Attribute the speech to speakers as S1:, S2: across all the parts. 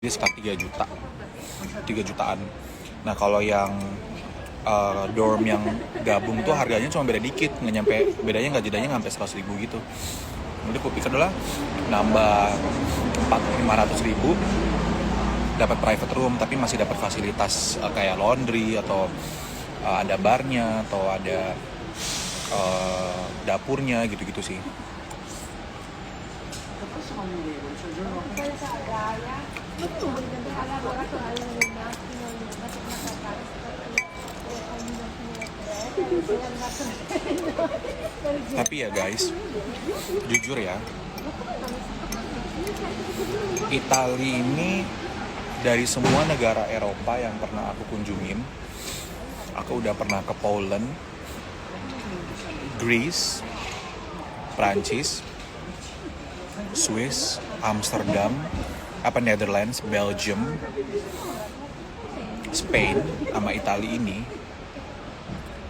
S1: sekitar 3 juta, 3 jutaan. Nah kalau yang dorm yang gabung tuh harganya cuma beda dikit, nggak nyampe, bedanya nggak, jedanya nggak sampai 100.000 gitu. Jadi aku pikir adalah nambah 500.000 dapat private room, tapi masih dapat fasilitas kayak laundry atau ada barnya atau ada dapurnya gitu-gitu sih. Tapi ya guys, jujur ya, Italia ini dari semua negara Eropa yang pernah aku kunjungin, aku udah pernah ke Poland, Greece, Prancis, Swiss, Amsterdam, Netherlands, Belgium, Spain, sama Italia ini.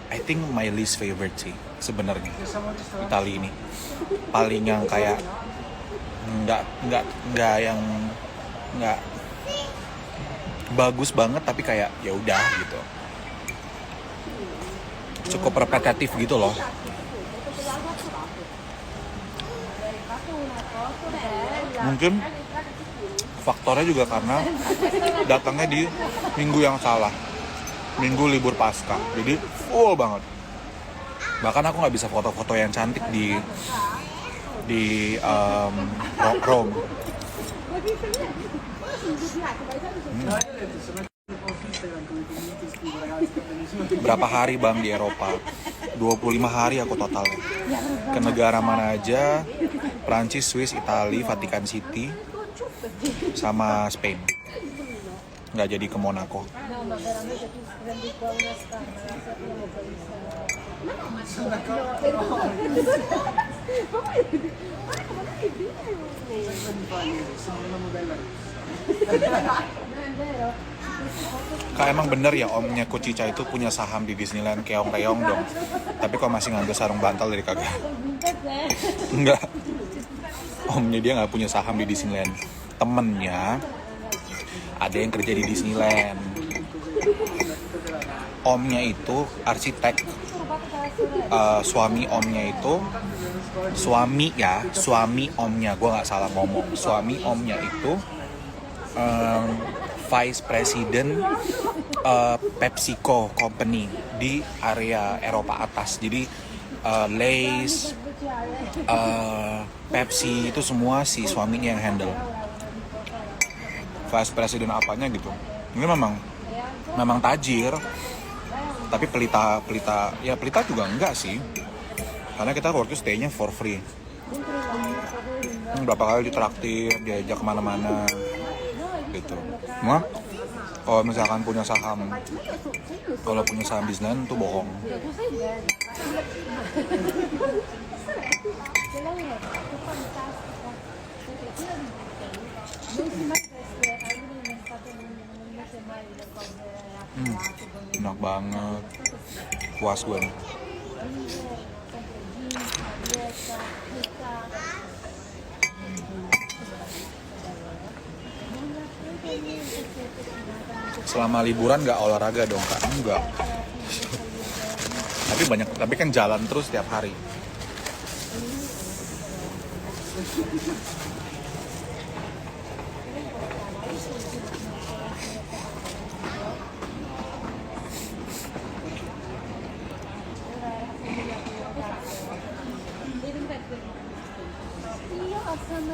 S1: I think my least favorite sih sebenarnya Italia ini. Paling yang kayak nggak bagus banget, tapi kayak ya udah gitu. Cukup repetitif gitu loh. Mungkin faktornya juga karena datangnya di minggu yang salah, minggu libur Paskah, jadi full banget. Bahkan aku nggak bisa foto-foto yang cantik di Rome. Berapa hari bang di Eropa? 25 hari aku totalnya. Ke negara mana aja? Prancis, Swiss, Italia, Vatikan City, sama Spain. Nggak jadi ke Monaco. Kak, emang bener ya omnya Kucica itu punya saham di Disneyland? Keong-keong dong. Tapi kok masih ngambil sarung bantal dari kagak? Enggak. Omnya dia nggak punya saham di Disneyland. Temennya ada yang kerja di Disneyland. Omnya itu arsitek. Suami omnya itu suami omnya, gue nggak salah ngomong. Suami omnya itu Vice President PepsiCo Company di area Eropa atas. Jadi Lay's, Pepsi itu semua si suaminya yang handle. Vice President apanya gitu. Ini memang tajir. Tapi pelita juga enggak sih. Karena kita waktu stay-nya for free. Berapa kali ditraktir, diajak kemana-mana gitu. Cuma kalau misalkan punya saham Disneyland itu bohong. Enak banget, puas gue nih. Selama liburan nggak olahraga dong kak? Enggak. Tapi kan jalan terus tiap hari.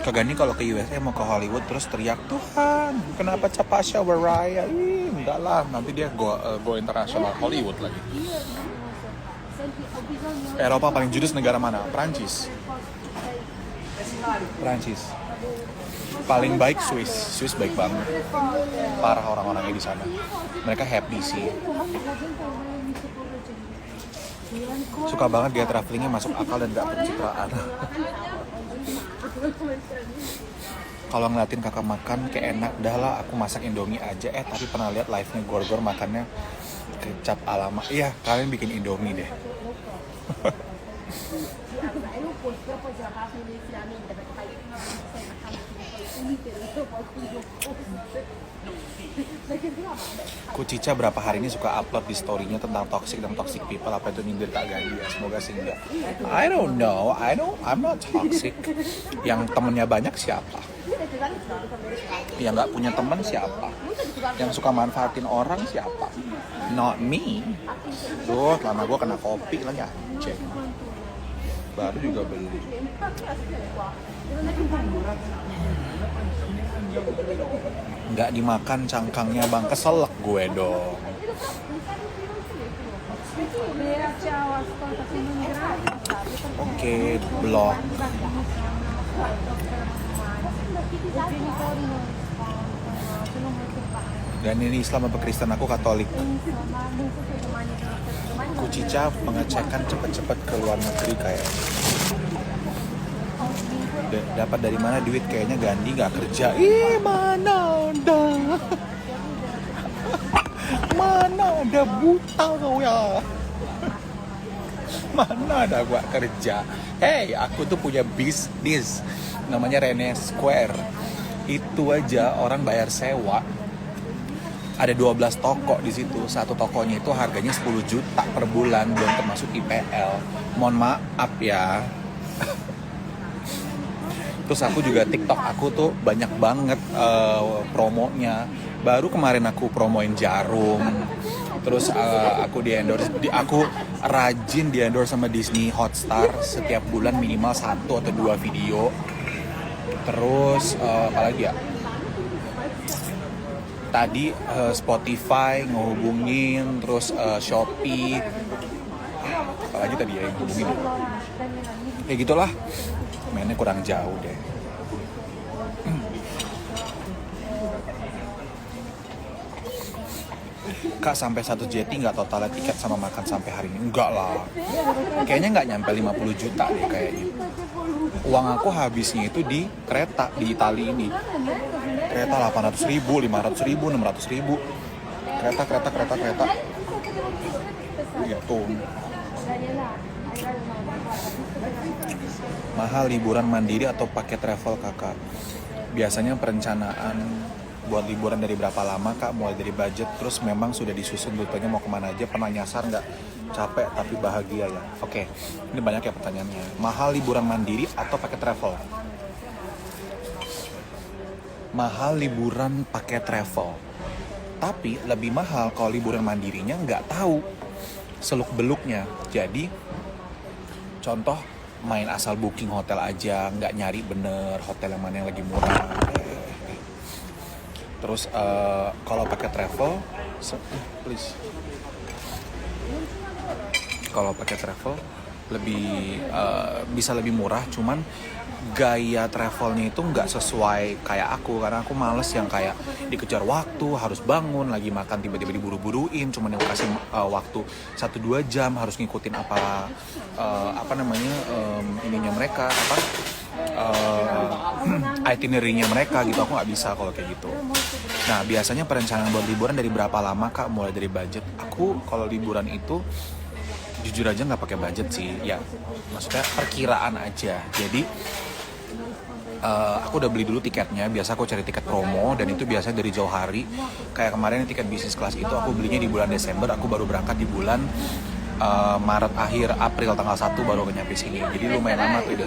S1: Kagak nih kalau ke USA mau ke Hollywood terus teriak, Tuhan kenapa Chapasya Waraya? Enggak lah, nanti dia go internasional Hollywood lagi. Eropa paling judes negara mana? Prancis. Paling baik Swiss baik banget. Parah orang-orangnya di sana. Mereka happy sih. Suka banget dia travelingnya masuk akal dan gak pencitraan. Kalau ngeliatin kakak makan kayak enak, dah lah aku masak Indomie aja. Tapi pernah lihat live-nya Gorgor makannya kecap alama. Iya, kalian bikin Indomie deh. Cica berapa hari ini suka upload di story-nya tentang toxic dan toxic people. Apa itu nyindir Kak Gadi ya? Semoga sih enggak. I don't know. I'm not toxic. Yang temennya banyak siapa? Yang nggak punya teman siapa? Yang suka manfaatin orang siapa? Not me. Tuh, lama gue kena kopi lagi anjing. Baru juga beli. Nggak dimakan cangkangnya bang, keselak gue dong. Oke, blog. Dan ini Islam apa Kristen, aku Katolik. Cica pengecekan cepet-cepet ke luar negeri kayak. Dapat dari mana duit, kayaknya Gandhi nggak kerja. Ih, mana ada. Mana ada, buta kau ya. Mana ada gua kerja. Hey, aku tuh punya bisnis namanya Rene Square. Itu aja orang bayar sewa. Ada 12 toko di situ. Satu tokonya itu harganya 10 juta per bulan, belum termasuk IPL. Mohon maaf ya. Terus aku juga TikTok aku tuh banyak banget promonya. Baru kemarin aku promoin jarum. Terus aku aku rajin di endorse sama Disney Hotstar setiap bulan minimal 1 atau 2 video. Terus apalagi ya? Tadi Spotify ngehubungin, terus Shopee. Apalagi tadi ya yang hubungin. Kayak gitulah. Mainnya kurang jauh deh. Kak, sampai 1 jeti nggak totalnya tiket sama makan sampai hari ini? Enggak lah. Kayaknya nggak nyampe 50 juta deh kayaknya. Uang aku habisnya itu di kereta di Itali ini. Kereta 800 ribu, 500 ribu, 600 ribu. Kereta. Gitu. Mahal liburan mandiri atau pakai travel kakak? Biasanya perencanaan buat liburan dari berapa lama kak? Mulai dari budget, terus memang sudah disusun rutenya mau kemana aja, pernah nyasar nggak? Capek tapi bahagia ya? Oke, ini banyak ya pertanyaannya. Mahal liburan mandiri atau pakai travel? Mahal liburan pakai travel. Tapi lebih mahal kalau liburan mandirinya nggak tahu seluk-beluknya. Jadi, contoh main asal booking hotel aja, nggak nyari bener hotel yang mana yang lagi murah. Terus kalau pakai travel, please. Kalau pakai travel lebih bisa lebih murah, cuman gaya travelnya itu nggak sesuai kayak aku, karena aku males yang kayak dikejar waktu, harus bangun lagi makan tiba-tiba diburu-buruin, cuman yang kasih waktu 1-2 jam harus ngikutin apa namanya ininya mereka itinerary-nya mereka gitu. Aku nggak bisa kalau kayak gitu. Nah, biasanya perencanaan buat liburan dari berapa lama kak? Mulai dari budget. Aku kalau liburan itu jujur aja nggak pakai budget sih, ya maksudnya perkiraan aja. Jadi aku udah beli dulu tiketnya. Biasa aku cari tiket promo dan itu biasanya dari jauh hari. Kayak kemarin tiket bisnis kelas itu aku belinya di bulan Desember. Aku baru berangkat di bulan Maret akhir, April tanggal 1 baru nyampe sini. Jadi lumayan lama tuh,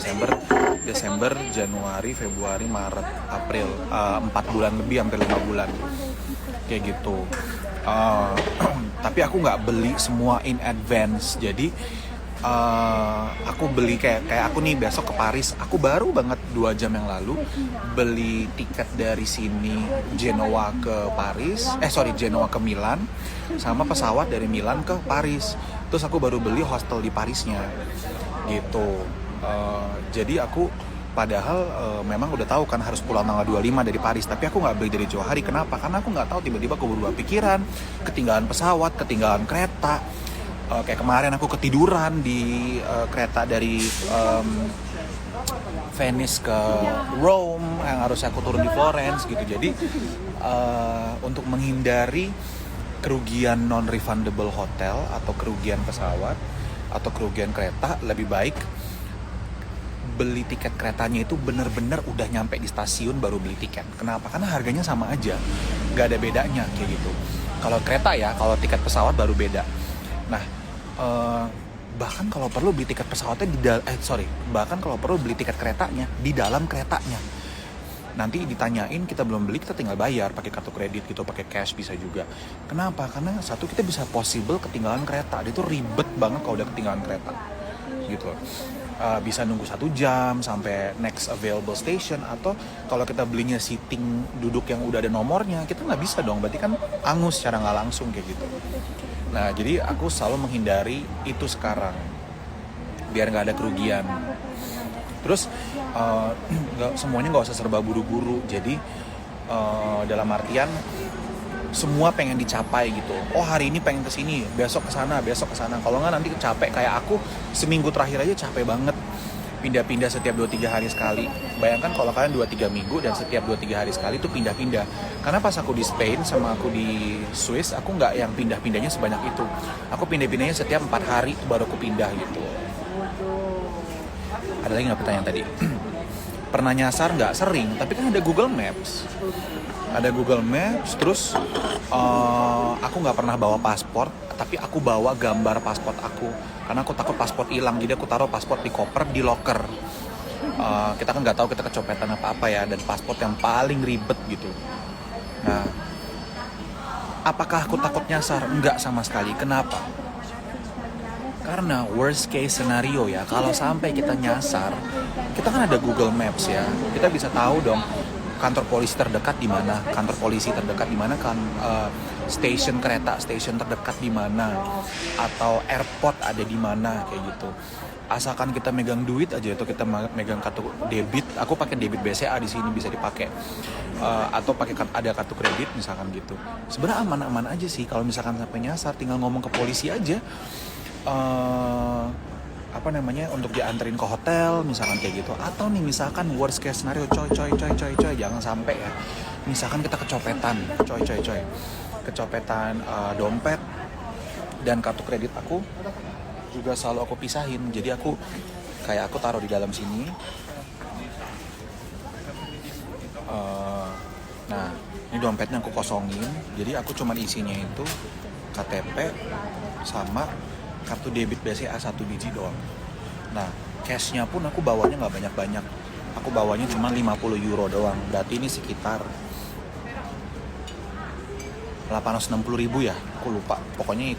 S1: Desember, Januari, Februari, Maret, April, 4 bulan lebih, hampir 5 bulan kayak gitu. Tapi aku nggak beli semua in advance. Jadi aku beli kayak aku nih besok ke Paris. Aku baru banget 2 jam yang lalu beli tiket dari sini Genoa ke Genoa ke Milan, sama pesawat dari Milan ke Paris. Terus aku baru beli hostel di Parisnya gitu. Jadi aku padahal memang udah tahu kan harus pulang tanggal 25 dari Paris, tapi aku nggak beli dari jauh hari. Kenapa? Karena aku nggak tahu, tiba-tiba aku berubah pikiran, ketinggalan pesawat, ketinggalan kereta. Kayak kemarin aku ketiduran di kereta dari Venice ke Rome yang harus aku turun di Florence gitu. Jadi untuk menghindari kerugian non-refundable hotel atau kerugian pesawat atau kerugian kereta, lebih baik beli tiket keretanya itu bener-bener udah nyampe di stasiun baru beli tiket. Kenapa? Karena harganya sama aja, nggak ada bedanya kayak gitu. Kalau kereta ya, kalau tiket pesawat baru beda. Nah, bahkan kalau perlu beli tiket pesawatnya bahkan kalau perlu beli tiket keretanya di dalam keretanya. Nanti ditanyain, kita belum beli, kita tinggal bayar pakai kartu kredit gitu, pakai cash bisa juga. Kenapa? Karena satu, kita bisa possible ketinggalan kereta. Dia tuh ribet banget kalau udah ketinggalan kereta gitu. Bisa nunggu 1 jam sampai next available station, atau kalau kita belinya seating duduk yang udah ada nomornya, kita nggak bisa dong, berarti kan angus secara nggak langsung kayak gitu. Nah, jadi aku selalu menghindari itu sekarang biar nggak ada kerugian. Terus semuanya nggak usah serba buru-buru. Jadi dalam artian semua pengen dicapai gitu. Oh, hari ini pengen kesini, besok kesana, besok kesana. Kalau nggak nanti capek. Kayak aku seminggu terakhir aja capek banget. Pindah-pindah setiap 2-3 hari sekali. Bayangkan kalau kalian 2-3 minggu dan setiap 2-3 hari sekali itu pindah-pindah. Karena pas aku di Spain sama aku di Swiss, aku nggak yang pindah-pindahnya sebanyak itu. Aku pindah-pindahnya setiap 4 hari baru aku pindah gitu. Ada lagi nggak pertanyaan tadi? Pernah nyasar nggak? Sering, tapi kan ada Google Maps. Terus aku nggak pernah bawa paspor, tapi aku bawa gambar paspor aku. Karena aku takut paspor hilang, jadi aku taruh paspor di koper, di locker. Kita kan nggak tahu kita kecopetan apa-apa ya, dan paspor yang paling ribet gitu. Nah, apakah aku takut nyasar? Enggak sama sekali. Kenapa? Karena worst case scenario ya, kalau sampai kita nyasar, kita kan ada Google Maps ya, kita bisa tahu dong kantor polisi terdekat di mana, kan stasiun kereta, stasiun terdekat di mana, atau airport ada di mana kayak gitu. Asalkan kita megang duit aja, itu kita megang kartu debit, aku pakai debit BCA di sini bisa dipakai, atau pakai ada kartu kredit misalkan gitu. Sebenarnya aman-aman aja sih. Kalau misalkan sampai nyasar, tinggal ngomong ke polisi aja. Untuk dianterin ke hotel misalkan kayak gitu. Atau nih misalkan worst case scenario, coy, jangan sampai ya, misalkan kita kecopetan, kecopetan dompet dan kartu kredit aku juga selalu aku pisahin. Jadi aku taruh di dalam sini. Nah, ini dompetnya aku kosongin, jadi aku cuman isinya itu KTP sama kartu debit BCA 1 biji doang. Nah, cashnya pun aku bawanya nggak banyak-banyak. Aku bawanya cuma 50 euro doang. Berarti ini sekitar 860 ribu ya. Aku lupa. Pokoknya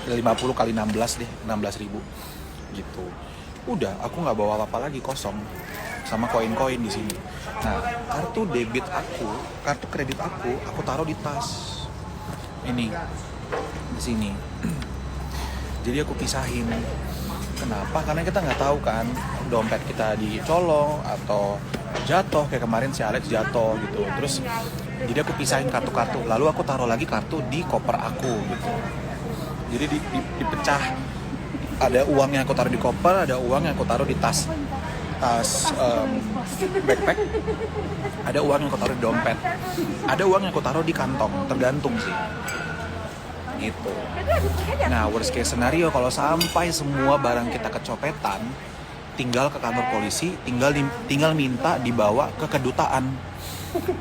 S1: 50 kali 16 deh. 16 ribu. Gitu. Udah, aku nggak bawa apa-apa lagi, kosong. Sama koin-koin di sini. Nah, kartu kredit aku taruh di tas. Ini. Di sini. Jadi aku pisahin. Kenapa? Karena kita nggak tahu kan, dompet kita dicolong atau jatuh, kayak kemarin si Alex jatuh gitu. Terus jadi aku pisahin kartu-kartu, lalu aku taruh lagi kartu di koper aku gitu. Jadi dipecah. Ada uang yang aku taruh di koper, ada uang yang aku taruh di tas backpack, ada uang yang aku taruh di dompet, ada uang yang aku taruh di kantong, tergantung sih. Gitu. Nah, worst case scenario kalau sampai semua barang kita kecopetan, tinggal ke kantor polisi, tinggal minta dibawa ke kedutaan,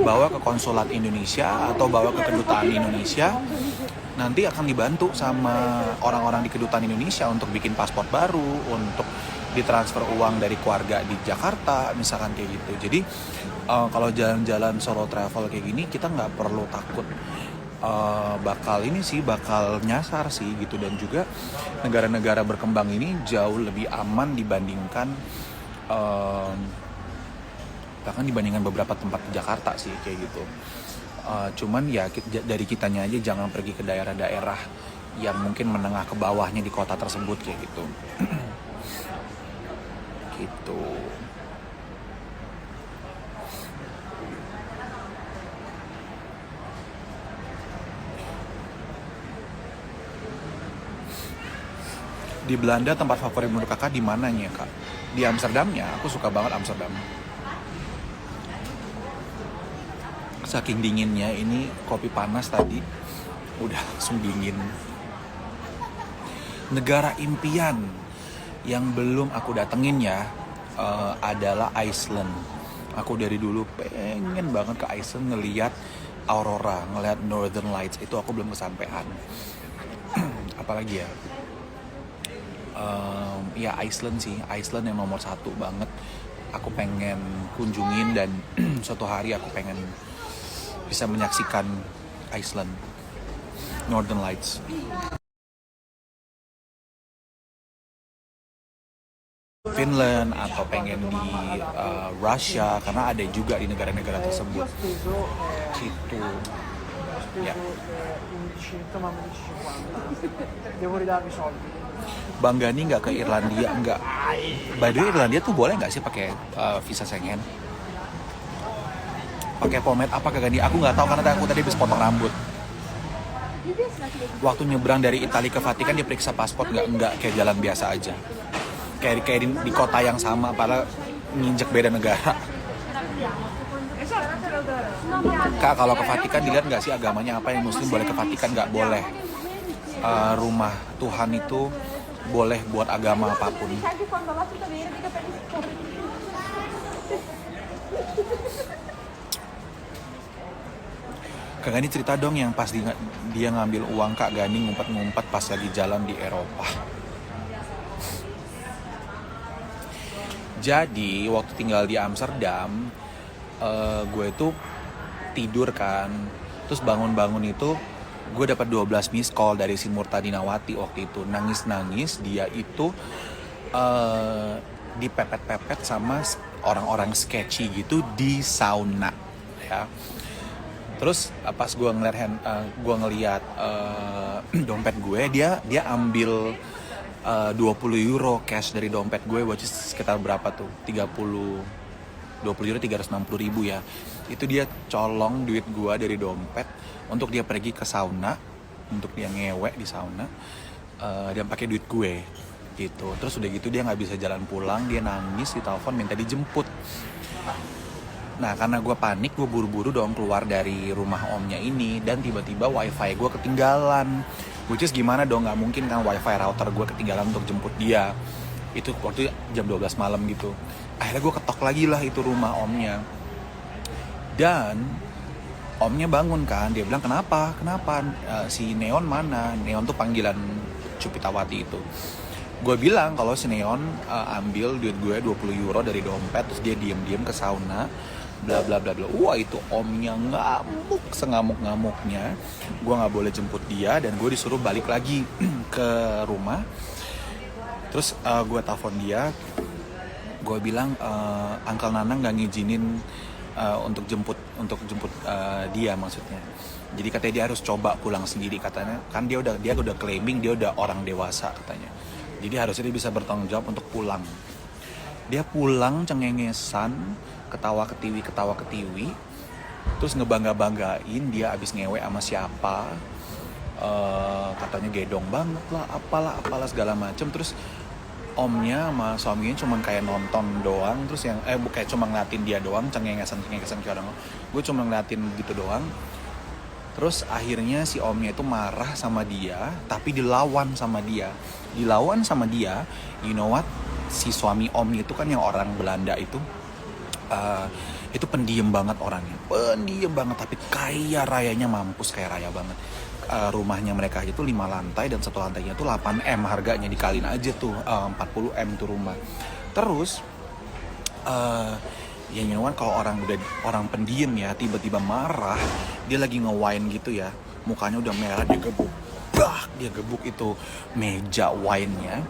S1: bawa ke konsulat Indonesia atau bawa ke kedutaan Indonesia. Nanti akan dibantu sama orang-orang di kedutaan Indonesia untuk bikin paspor baru, untuk ditransfer uang dari keluarga di Jakarta, misalkan kayak gitu. Jadi kalau jalan-jalan solo travel kayak gini, kita nggak perlu takut bakal nyasar sih gitu. Dan juga negara-negara berkembang ini jauh lebih aman dibandingkan bahkan dibandingkan beberapa tempat di Jakarta sih kayak gitu. Cuman ya dari kitanya aja jangan pergi ke daerah-daerah yang mungkin menengah ke bawahnya di kota tersebut kayak gitu. Gitu. Di Belanda tempat favorit menurut kakak di mananya kak? Di Amsterdamnya, aku suka banget Amsterdam. Saking dinginnya, ini kopi panas tadi udah langsung dingin. Negara impian yang belum aku datengin ya, adalah Iceland. Aku dari dulu pengen banget ke Iceland ngelihat aurora, ngelihat Northern Lights. Itu aku belum kesampaian. Apalagi ya? Ya Iceland sih, Iceland yang nomor satu banget. Aku pengen kunjungin dan suatu hari aku pengen bisa menyaksikan Iceland, Northern Lights. Finland atau pengen di Russia karena ada juga di negara-negara tersebut gitu ya. Bang Gani nggak ke Irlandia nggak? By the way Irlandia tuh boleh nggak sih pakai visa Schengen? Pakai pomade apa ke Gani? Aku nggak tahu karena aku tadi habis potong rambut. Waktu nyebrang dari Italia ke Vatikan dia periksa paspor nggak kayak jalan biasa aja. Kayak di kota yang sama, padahal nginjek beda negara. Kak, kalau ke Vatikan dilihat nggak sih agamanya apa, yang Muslim boleh ke Vatikan, nggak boleh. Rumah Tuhan itu boleh buat agama apapun. Kak Gani cerita dong yang pas dia ngambil uang Kak Gani ngumpet-ngumpet pas lagi jalan di Eropa. Jadi waktu tinggal di Amsterdam, gue itu tidur kan, terus bangun-bangun itu gue dapat 12 miss call dari si Murta Dinawati waktu itu, nangis-nangis dia itu dipepet-pepet sama orang-orang sketchy gitu di sauna, ya. Terus pas gue ngeliat dompet gue, dia ambil 20 euro cash dari dompet gue, which is sekitar berapa tuh? 20 euro 360 ribu ya. Itu dia colong duit gue dari dompet untuk dia pergi ke sauna, untuk dia ngewek di sauna, dia pakai duit gue gitu. Terus udah gitu dia nggak bisa jalan pulang, dia nangis, ditelepon minta dijemput. Nah karena gue panik, gue buru-buru dong keluar dari rumah omnya ini, dan tiba-tiba wifi gue ketinggalan. Which is gimana dong, gak mungkin kan wifi router gue ketinggalan untuk jemput dia. Itu waktu jam 12 malam gitu. Akhirnya gue ketok lagi lah itu rumah omnya. Dan omnya bangun kan, dia bilang kenapa? Si Neon mana? Neon tuh panggilan Cupitawati itu. Gue bilang kalau si Neon ambil duit gue 20 euro dari dompet, terus dia diem-diem ke sauna, bla bla bla bla. Wah itu omnya ngamuk sengamuk-ngamuknya. Gue nggak boleh jemput dia dan gue disuruh balik lagi ke rumah. Terus gue telepon dia, gue bilang Uncle Nanang nggak ngizinin untuk jemput dia maksudnya. Jadi katanya dia harus coba pulang sendiri katanya. Kan dia udah claiming dia udah orang dewasa katanya. Jadi harusnya dia bisa bertanggung jawab untuk pulang. Dia pulang cengengesan, ketawa ketiwi, terus ngebangga-banggain dia abis ngewe sama siapa, katanya gedong banget lah, apalah segala macem. Terus omnya sama suaminya cuma kayak nonton doang, terus yang kayak cuma ngeliatin dia doang, cengengesan kayak orang. Gue cuma ngeliatin gitu doang. Terus akhirnya si omnya itu marah sama dia, tapi dilawan sama dia, you know what? Si suami om itu kan yang orang Belanda itu pendiam banget orangnya, tapi kaya rayanya, mampus kaya raya banget. Rumahnya mereka itu 5 lantai dan satu lantainya tuh 8M harganya, dikalin aja tuh 40M tuh rumah. Terus ya nyawan kalau orang pendiam ya tiba-tiba marah, dia lagi nge-wine gitu ya, mukanya udah merah, dia gebuk itu meja wine-nya.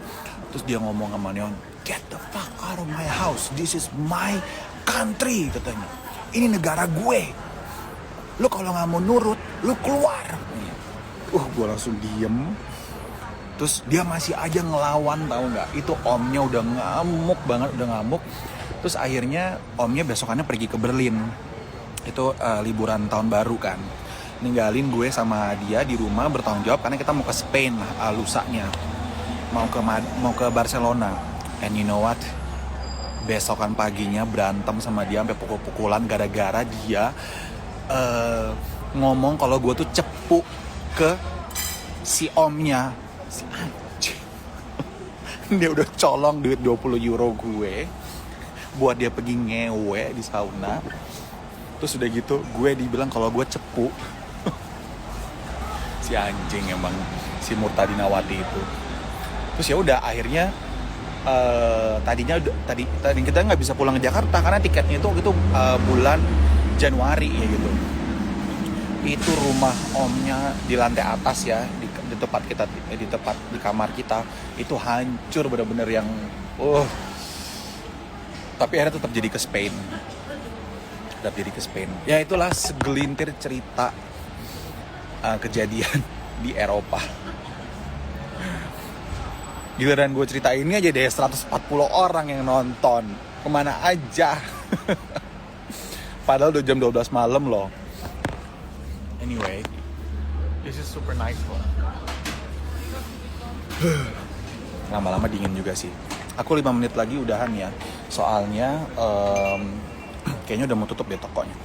S1: Terus dia ngomong sama Neon, "Get the fuck out of my house, this is my country," katanya. "Ini negara gue. Lu kalau nggak mau nurut, lu keluar." Gue langsung diem. Terus dia masih aja ngelawan, tahu nggak? Itu omnya udah ngamuk banget, Terus akhirnya omnya besokannya pergi ke Berlin. Itu liburan tahun baru kan. Ninggalin gue sama dia di rumah bertanggung jawab karena kita mau ke Spain lusanya. Mau ke Barcelona. And you know what? Besokan paginya berantem sama dia sampai pukul-pukulan gara-gara dia ngomong kalau gue tuh cepu ke si omnya. Si anjing. Dia udah colong duit 20 euro gue. buat dia pergi ngewe di sauna. Terus udah gitu gue dibilang kalau gue cepu. Si anjing emang, si Murtadi Nawati itu. Terus ya udah akhirnya tadi kita nggak bisa pulang ke Jakarta karena tiketnya itu bulan Januari ya gitu. Itu rumah omnya di lantai atas ya, di tempat kita, di kamar kita itu hancur bener-bener yang tapi akhirnya tetap jadi ke Spain. Ya itulah segelintir cerita kejadian di Eropa. Giliran gue cerita ini aja deh 140 orang yang nonton. Kemana aja. Padahal udah jam 12 malam loh. Anyway, this is super nice loh. Lama-lama dingin juga sih. Aku 5 menit lagi udahan ya. Soalnya kayaknya udah mau tutup deh tokonya.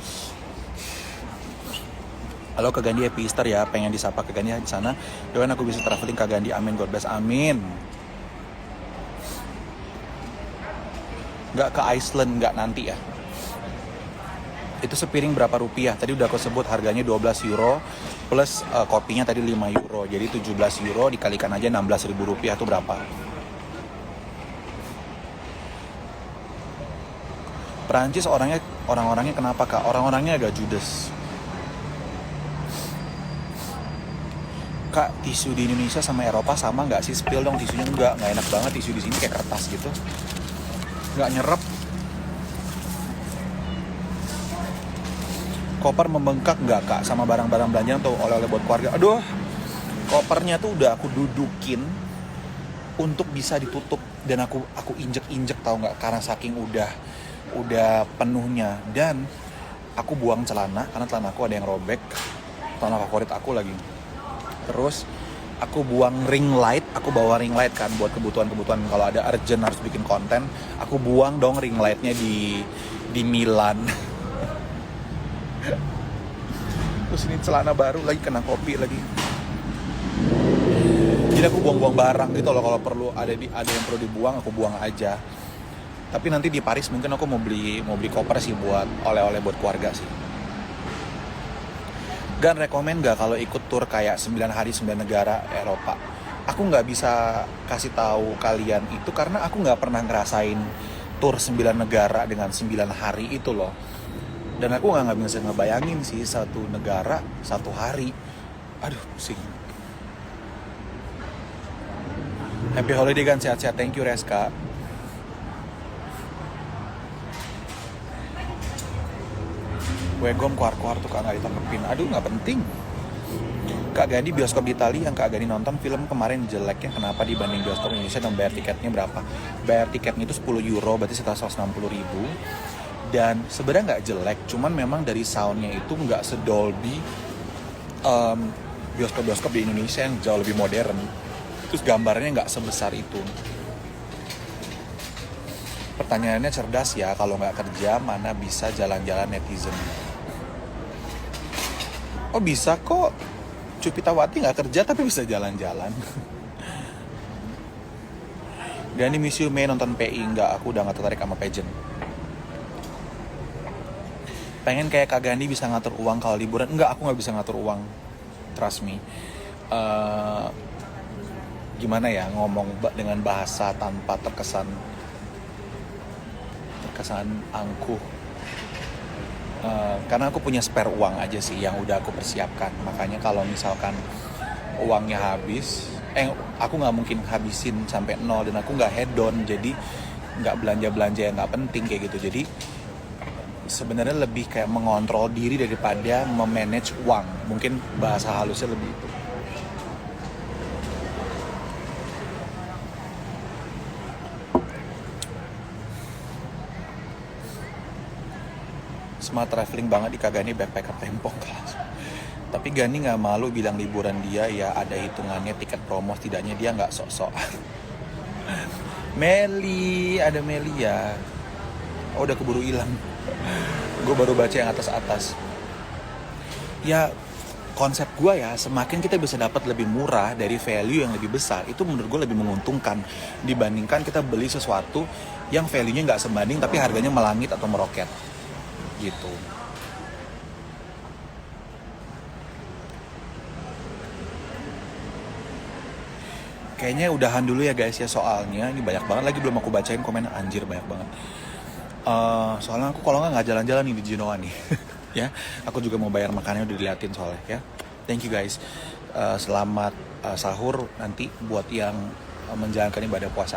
S1: Halo Kak Gandhi, happy Easter ya. Pengen disapa Kak Gandhi di sana. Doain aku bisa traveling Kak Gandhi. Amin, God bless. Amin. Nggak ke Iceland, nggak nanti ya. Itu sepiring berapa rupiah? Tadi udah aku sebut harganya 12 euro plus kopinya tadi 5 euro. Jadi 17 euro dikalikan aja 16.000 rupiah itu berapa? Perancis orang-orangnya kenapa Kak? Orang-orangnya agak judes. Kak, tisu di Indonesia sama Eropa sama nggak sih? Spill dong tisunya. Nggak enak banget tisu di sini kayak kertas gitu. Nggak nyerap. Koper membengkak nggak Kak sama barang-barang belanja atau oleh-oleh buat keluarga? Aduh, kopernya tuh udah aku dudukin untuk bisa ditutup dan aku injek-injek tahu nggak karena saking udah penuhnya. Dan aku buang celana karena celana aku ada yang robek, celana favorit aku lagi. Terus aku buang ring light, aku bawa ring light kan buat kebutuhan kalau ada urgent harus bikin konten. Aku buang dong ring lightnya di Milan. Terus ini celana baru lagi kena kopi lagi. Jadi aku buang-buang barang gitu loh, kalau perlu ada yang perlu dibuang aku buang aja. Tapi nanti di Paris mungkin aku mau beli koper sih buat oleh-oleh buat keluarga sih. Gan, rekomen gak kalau ikut tour kayak 9 hari 9 negara Eropa? Aku nggak bisa kasih tahu kalian itu karena aku nggak pernah ngerasain tour 9 negara dengan 9 hari itu loh. Dan aku nggak bisa ngebayangin sih satu negara 1 hari. Aduh, pusing. Happy holiday kan, sehat-sehat. Thank you Reska. Wegom keluar-keluar tuh Kak, nggak ditangkepin. Aduh, nggak penting. Kak Gandhi, bioskop di Itali yang Kak Gandhi nonton film kemarin jeleknya kenapa dibanding bioskop Indonesia, dan bayar tiketnya berapa? Bayar tiketnya itu 10 euro, berarti sekitar 160.000. Dan sebenarnya nggak jelek, cuman memang dari soundnya itu nggak sedolby bioskop-bioskop di Indonesia yang jauh lebih modern. Terus gambarnya nggak sebesar itu. Pertanyaannya cerdas ya, kalau nggak kerja mana bisa jalan-jalan netizen? Oh bisa kok, Cupitawati nggak kerja tapi bisa jalan-jalan. Gandhi miss you Mei nonton PI, nggak, aku udah nggak tertarik sama pageant. Pengen kayak Kak Gandhi bisa ngatur uang kalau liburan, enggak, aku nggak bisa ngatur uang, trust me. Gimana ya ngomong dengan bahasa tanpa terkesan angkuh. Karena aku punya spare uang aja sih yang udah aku persiapkan. Makanya kalau misalkan uangnya habis, aku nggak mungkin habisin sampai 0 dan aku nggak hedon, jadi nggak belanja yang nggak penting kayak gitu. Jadi sebenarnya lebih kayak mengontrol diri daripada memanage uang. Mungkin bahasa halusnya lebih itu. Smart traveling banget di Kak Gandhi, backpacker tempong kelas. Tapi Gandhi nggak malu bilang liburan dia ya ada hitungannya tiket promo, setidaknya dia nggak sok-sokan. Meli, ada Meli ya. Oh, udah keburu hilang. Gue baru baca yang atas-atas. Ya konsep gue ya, semakin kita bisa dapat lebih murah dari value yang lebih besar, itu menurut gue lebih menguntungkan dibandingkan kita beli sesuatu yang value-nya nggak sebanding tapi harganya melangit atau meroket gitu. Kayaknya udahan dulu ya guys ya, soalnya ini banyak banget lagi belum aku bacain komen, anjir banyak banget. Soalnya aku kalau nggak jalan-jalan nih di Genoa nih. Ya, aku juga mau bayar makannya udah diliatin soalnya ya. Thank you guys. Selamat sahur nanti buat yang menjalankan ibadah puasa.